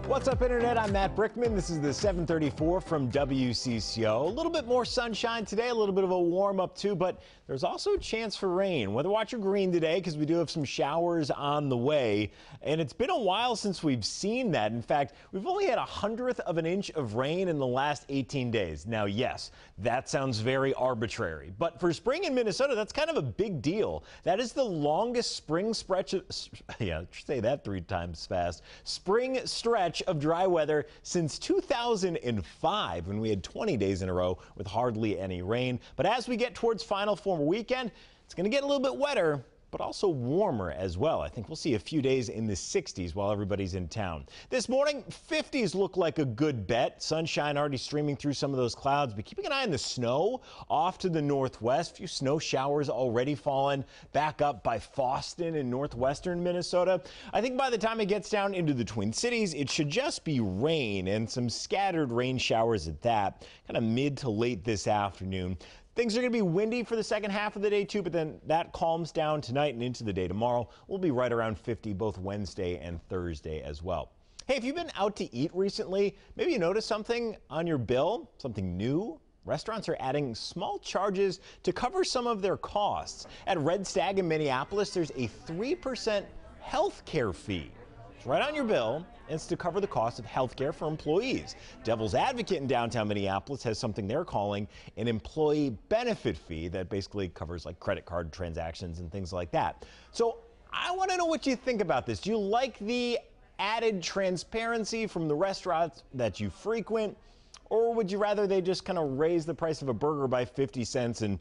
What's up, Internet? I'm Matt Brickman. This is the 734 from WCCO. A little bit more sunshine today, a little bit of a warm-up too, but there's also a chance for rain. Weather Watcher green today because we do have some showers on the way, and it's been a while since we've seen that. In fact, we've only had 1/100th of an inch of rain in the last 18 days. Now, yes, that sounds very arbitrary, but for spring in Minnesota, that's kind of a big deal. That is the longest spring stretch of, say that 3 times fast, spring stretch of dry weather since 2005, when we had 20 days in a row with hardly any rain. But as we get towards Final Four weekend, it's going to get a little bit wetter, but also warmer as well. I think we'll see a few days in the 60s while everybody's in town. This morning, 50s look like a good bet. Sunshine already streaming through some of those clouds, but keeping an eye on the snow off to the northwest. A few snow showers already fallen back up by Boston in northwestern Minnesota. I think by the time it gets down into the Twin Cities, it should just be rain and some scattered rain showers at that, kind of mid to late this afternoon. Things are going to be windy for the second half of the day, too, but then that calms down tonight and into the day tomorrow. We'll be right around 50 both Wednesday and Thursday as well. Hey, if you've been out to eat recently, maybe you noticed something on your bill, something new. Restaurants are adding small charges to cover some of their costs. At Red Stag in Minneapolis, there's a 3% health care fee. It's right on your bill, and it's to cover the cost of health care for employees. Devil's Advocate in downtown Minneapolis has something they're calling an employee benefit fee that basically covers like credit card transactions and things like that. So I want to know what you think about this. Do you like the added transparency from the restaurants that you frequent, or would you rather they just kind of raise the price of a burger by 50 cents and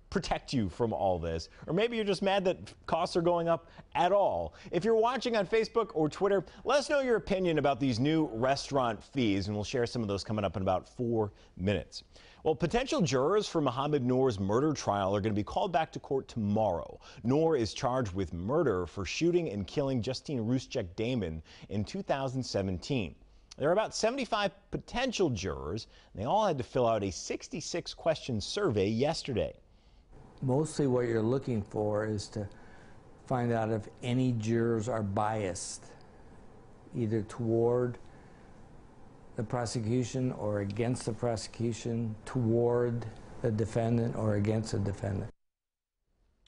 protect you from all this? Or maybe you're just mad that costs are going up at all. If you're watching on Facebook or Twitter, let us know your opinion about these new restaurant fees, and we'll share some of those coming up in about 4 minutes. Well, potential jurors for Mohammed Noor's murder trial are going to be called back to court tomorrow. Noor is charged with murder for shooting and killing Justine Ruszczyk-Damon in 2017. There are about 75 potential jurors, and they all had to fill out a 66-question survey yesterday. Mostly what you're looking for is to find out if any jurors are biased, either toward the prosecution or against the prosecution, toward the defendant or against the defendant.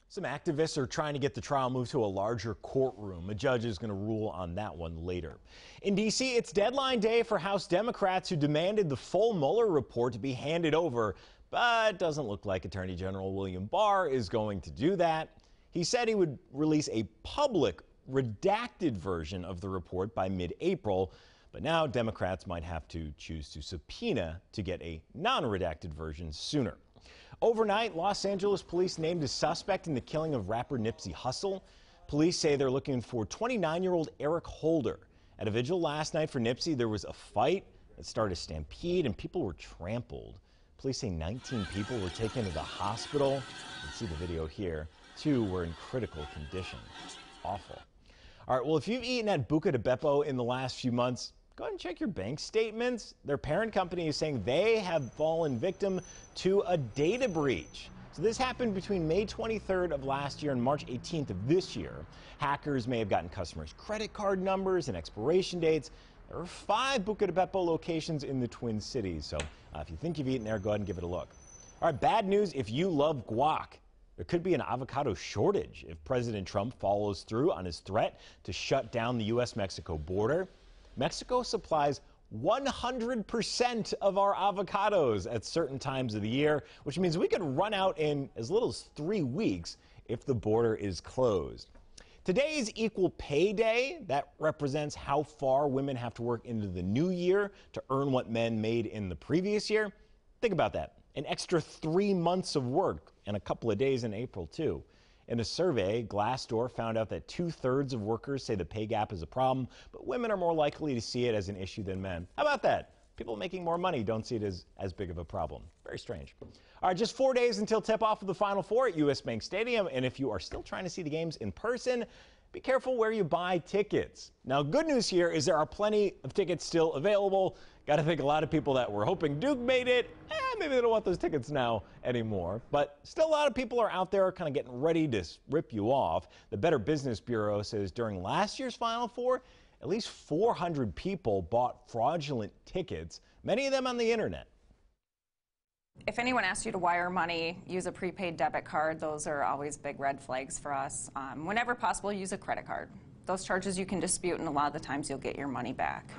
Some activists are trying to get the trial moved to a larger courtroom. A judge is going to rule on that one later. In D.C., it's deadline day for House Democrats who demanded the full Mueller report to be handed over. But it doesn't look like Attorney General William Barr is going to do that. He said he would release a public, redacted version of the report by mid-April, but now Democrats might have to choose to subpoena to get a non-redacted version sooner. Overnight, Los Angeles police named a suspect in the killing of rapper Nipsey Hussle. Police say they're looking for 29-year-old Eric Holder. At a vigil last night for Nipsey, there was a fight that started a stampede and people were trampled. Police say 19 people were taken to the hospital. You can see the video here. 2 were in critical condition. Awful. All right, well, if you've eaten at Buca di Beppo in the last few months, go ahead and check your bank statements. Their parent company is saying they have fallen victim to a data breach. So this happened between May 23rd of last year and March 18th of this year. Hackers may have gotten customers' credit card numbers and expiration dates. There are 5 Buca di Beppo locations in the Twin Cities, so if you think you've eaten there, go ahead and give it a look. All right, bad news if you love guac. There could be an avocado shortage if President Trump follows through on his threat to shut down the U.S.-Mexico border. Mexico supplies 100% of our avocados at certain times of the year, which means we could run out in as little as 3 weeks if the border is closed. Today is Equal Pay Day. That represents how far women have to work into the new year to earn what men made in the previous year. Think about that. An extra 3 months of work and a couple of days in April, too. In a survey, Glassdoor found out that 2/3 of workers say the pay gap is a problem, but women are more likely to see it as an issue than men. How about that? people making more money don't see it as big of a problem. Very strange. All right, just 4 days until tip-off of the Final Four at US Bank Stadium, and if you are still trying to see the games in person, be careful where you buy tickets. Now, good news here is there are plenty of tickets still available. Got to think a lot of people that were hoping Duke made it, maybe they don't want those tickets now anymore. But still a lot of people are out there kind of getting ready to rip you off. The Better Business Bureau says during last year's Final Four, at least 400 people bought fraudulent tickets, many of them on the internet. If anyone asks you to wire money, use a prepaid debit card. Those are always big red flags for us. Whenever possible, use a credit card. Those charges you can dispute, and a lot of the times you'll get your money back.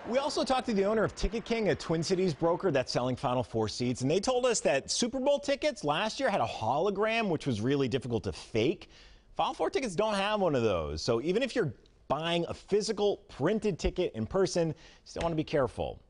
We also talked to the owner of Ticket King, a Twin Cities broker that's selling Final Four seats, and they told us that Super Bowl tickets last year had a hologram, which was really difficult to fake. Final Four tickets don't have one of those, so even if you're buying a physical printed ticket in person, you still want to be careful.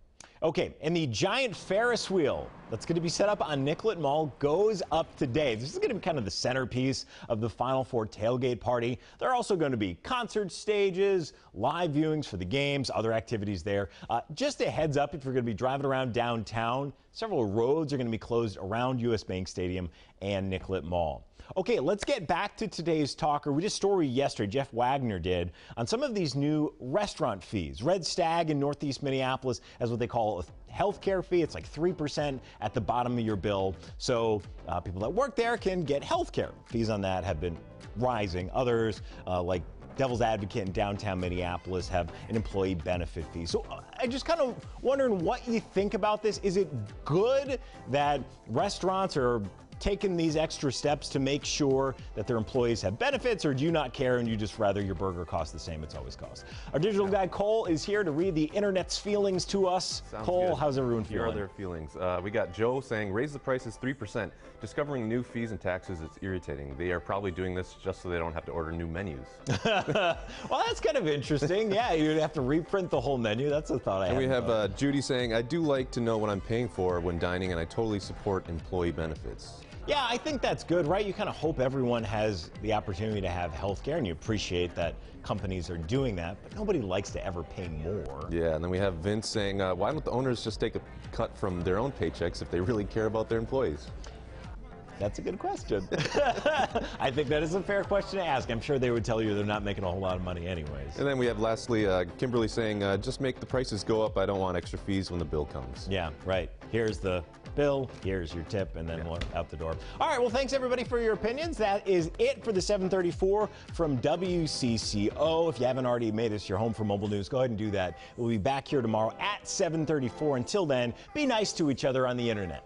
Okay, and the giant Ferris wheel that's going to be set up on Nicollet Mall goes up today. This is going to be kind of the centerpiece of the Final Four tailgate party. There are also going to be concert stages, live viewings for the games, other activities there. Just a heads up, if you're going to be driving around downtown, several roads are going to be closed around US Bank Stadium and Nicollet Mall. Okay, let's get back to today's talker. We did a story yesterday, Jeff Wagner did, on some of these new restaurant fees. Red Stag in Northeast Minneapolis has what they call a healthcare fee. It's like 3% at the bottom of your bill. So people that work there can get healthcare. Fees on that have been rising. Others, like Devil's Advocate in downtown Minneapolis, have an employee benefit fee. So I just kind of wondering what you think about this. Is it good that restaurants are taking these extra steps to make sure that their employees have benefits, or do you not care and you just rather your burger cost the same it's always cost? Our digital guy Cole is here to read the internet's feelings to us. Sounds Cole, good. how's everyone feeling? Here are their feelings. We got Joe saying, raise the prices 3%. Discovering new fees and taxes is irritating. They are probably doing this just so they don't have to order new menus. Well, that's kind of interesting. Yeah, you'd have to reprint the whole menu. That's a thought I had. And we have Judy saying, I do like to know what I'm paying for when dining, and I totally support employee benefits. Yeah, I think that's good, right? You kind of hope everyone has the opportunity to have health care, and you appreciate that companies are doing that, but nobody likes to ever pay more. Yeah, and then we have Vince saying, why don't the owners just take a cut from their own paychecks if they really care about their employees? That's a good question. I think that is a fair question to ask. I'm sure they would tell you they're not making a whole lot of money anyways. And then we have lastly Kimberly saying, just make the prices go up. I don't want extra fees when the bill comes. Yeah, right. Here's the bill, here's your tip, and then out the door. All right, well, thanks everybody for your opinions. That is it for the 734 from WCCO. If you haven't already made this your home for mobile news, go ahead and do that. We'll be back here tomorrow at 7:34. Until then, be nice to each other on the internet.